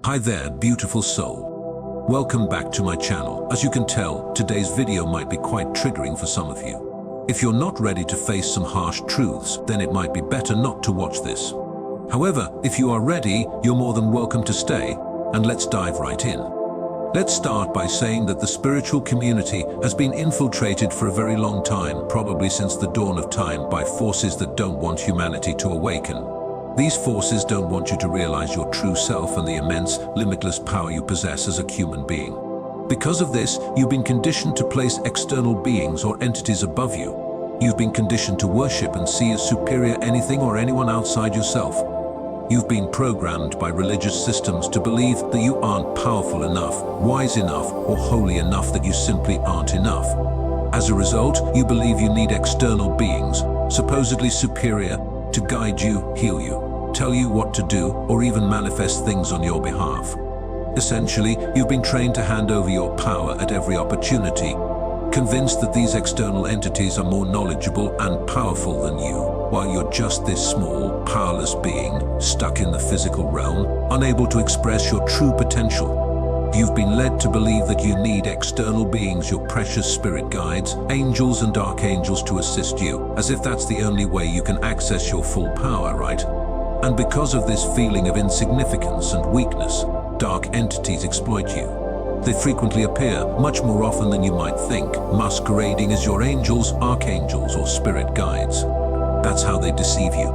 Hi there, beautiful soul. Welcome back to my channel. As you can tell, today's video might be quite triggering for some of you. If you're not ready to face some harsh truths, then it might be better not to watch this. However, if you are ready, you're more than welcome to stay, and let's dive right in. Let's start by saying that the spiritual community has been infiltrated for a very long time, probably since the dawn of time, by forces that don't want humanity to awaken. These forces don't want you to realize your true self and the immense, limitless power you possess as a human being. Because of this, you've been conditioned to place external beings or entities above you. You've been conditioned to worship and see as superior anything or anyone outside yourself. You've been programmed by religious systems to believe that you aren't powerful enough, wise enough, or holy enough, that you simply aren't enough. As a result, you believe you need external beings, supposedly superior, to guide you, heal you, tell you what to do, or even manifest things on your behalf. Essentially, you've been trained to hand over your power at every opportunity, convinced that these external entities are more knowledgeable and powerful than you, while you're just this small, powerless being, stuck in the physical realm, unable to express your true potential. You've been led to believe that you need external beings, your precious spirit guides, angels and archangels, to assist you, as if that's the only way you can access your full power, right? And because of this feeling of insignificance and weakness, dark entities exploit you. They frequently appear, much more often than you might think, masquerading as your angels, archangels, or spirit guides. That's how they deceive you.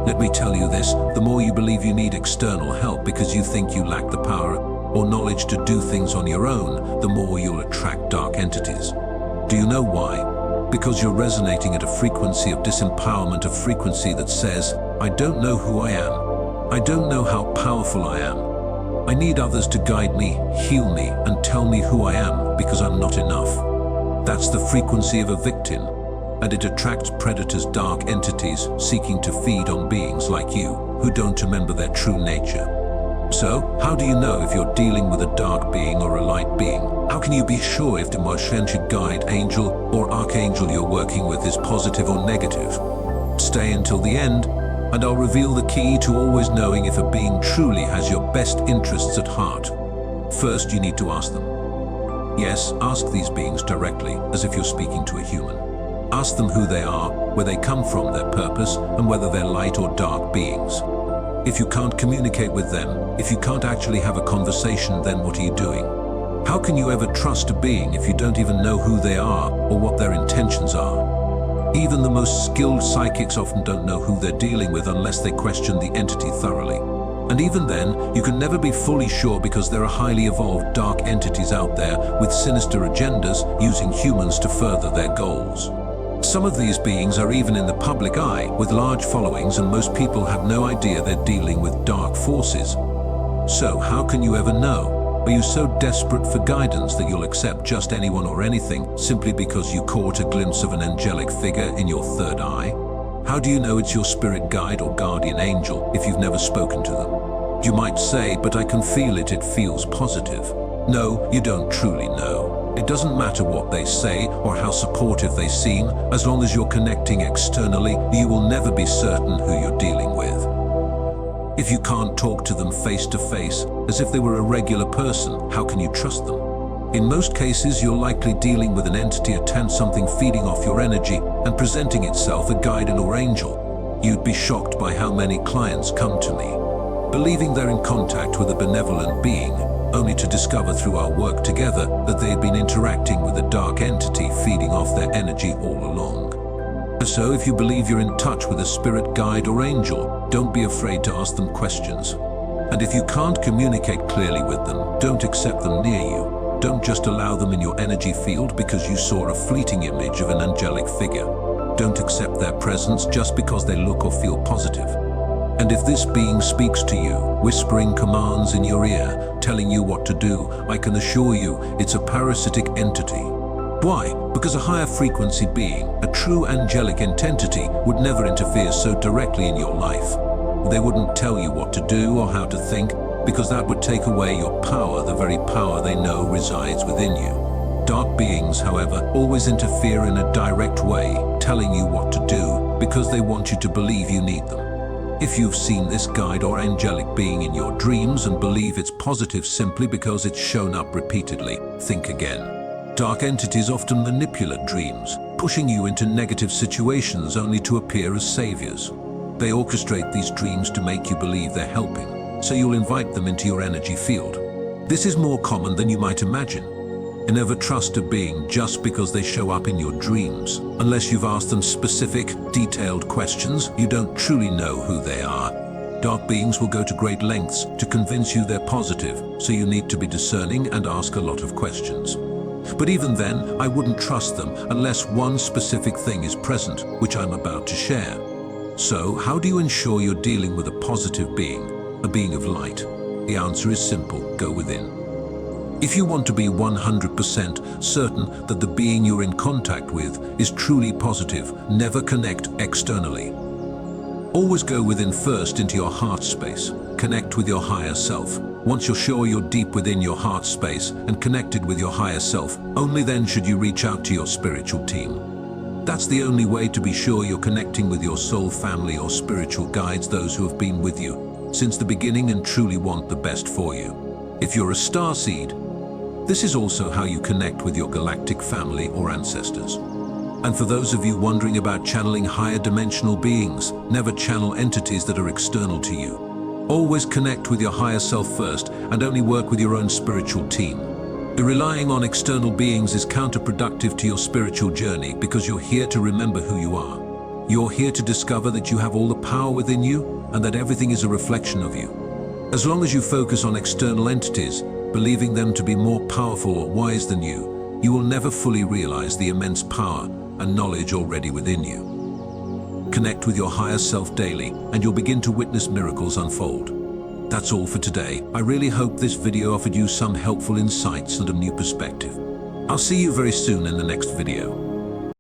Let me tell you this, the more you believe you need external help because you think you lack the power or knowledge to do things on your own, the more you'll attract dark entities. Do you know why? Because you're resonating at a frequency of disempowerment, a frequency that says, I don't know who I am. I don't know how powerful I am. I need others to guide me, heal me, and tell me who I am because I'm not enough. That's the frequency of a victim, and it attracts predators, dark entities seeking to feed on beings like you who don't remember their true nature. So, how do you know if you're dealing with a dark being or a light being? How can you be sure if the masquerading guide, angel, or archangel you're working with is positive or negative? Stay until the end, and I'll reveal the key to always knowing if a being truly has your best interests at heart. First, you need to ask them. Yes, ask these beings directly, as if you're speaking to a human. Ask them who they are, where they come from, their purpose, and whether they're light or dark beings. If you can't communicate with them, if you can't actually have a conversation, then what are you doing? How can you ever trust a being if you don't even know who they are or what their intentions are? Even the most skilled psychics often don't know who they're dealing with unless they question the entity thoroughly. And even then, you can never be fully sure because there are highly evolved dark entities out there with sinister agendas using humans to further their goals. Some of these beings are even in the public eye with large followings, and most people have no idea they're dealing with dark forces. So how can you ever know? Are you so desperate for guidance that you'll accept just anyone or anything simply because you caught a glimpse of an angelic figure in your third eye? How do you know it's your spirit guide or guardian angel if you've never spoken to them? You might say, but I can feel it, it feels positive. No, you don't truly know. It doesn't matter what they say or how supportive they seem, as long as you're connecting externally, you will never be certain who you're dealing with. If you can't talk to them face to face, as if they were a regular person, how can you trust them? In most cases, you're likely dealing with an entity, something feeding off your energy and presenting itself a guardian or angel. You'd be shocked by how many clients come to me, believing they're in contact with a benevolent being, only to discover through our work together that they had been interacting with a dark entity feeding off their energy all along. So if you believe you're in touch with a spirit guide or angel, don't be afraid to ask them questions. And if you can't communicate clearly with them, don't accept them near you. Don't just allow them in your energy field because you saw a fleeting image of an angelic figure. Don't accept their presence just because they look or feel positive. And if this being speaks to you, whispering commands in your ear, telling you what to do, I can assure you it's a parasitic entity. Why? Because a higher frequency being, a true angelic entity, would never interfere so directly in your life. They wouldn't tell you what to do or how to think, because that would take away your power, the very power they know resides within you. Dark beings, however, always interfere in a direct way, telling you what to do, because they want you to believe you need them. If you've seen this guide or angelic being in your dreams and believe it's positive simply because it's shown up repeatedly, think again. Dark entities often manipulate dreams, pushing you into negative situations only to appear as saviors. They orchestrate these dreams to make you believe they're helping, so you'll invite them into your energy field. This is more common than you might imagine. And never trust a being just because they show up in your dreams. Unless you've asked them specific, detailed questions, you don't truly know who they are. Dark beings will go to great lengths to convince you they're positive, so you need to be discerning and ask a lot of questions. But even then, I wouldn't trust them unless one specific thing is present, which I'm about to share. So, how do you ensure you're dealing with a positive being, a being of light? The answer is simple: go within. If you want to be 100% certain that the being you're in contact with is truly positive, never connect externally. Always go within first into your heart space. Connect with your higher self. Once you're sure you're deep within your heart space and connected with your higher self, only then should you reach out to your spiritual team. That's the only way to be sure you're connecting with your soul family or spiritual guides, those who have been with you since the beginning and truly want the best for you. If you're a starseed, this is also how you connect with your galactic family or ancestors. And for those of you wondering about channeling higher dimensional beings, never channel entities that are external to you. Always connect with your higher self first and only work with your own spiritual team. Relying on external beings is counterproductive to your spiritual journey because you're here to remember who you are. You're here to discover that you have all the power within you and that everything is a reflection of you. As long as you focus on external entities, believing them to be more powerful or wise than you, you will never fully realize the immense power and knowledge already within you. Connect with your higher self daily, and you'll begin to witness miracles unfold. That's all for today. I really hope this video offered you some helpful insights and a new perspective. I'll see you very soon in the next video.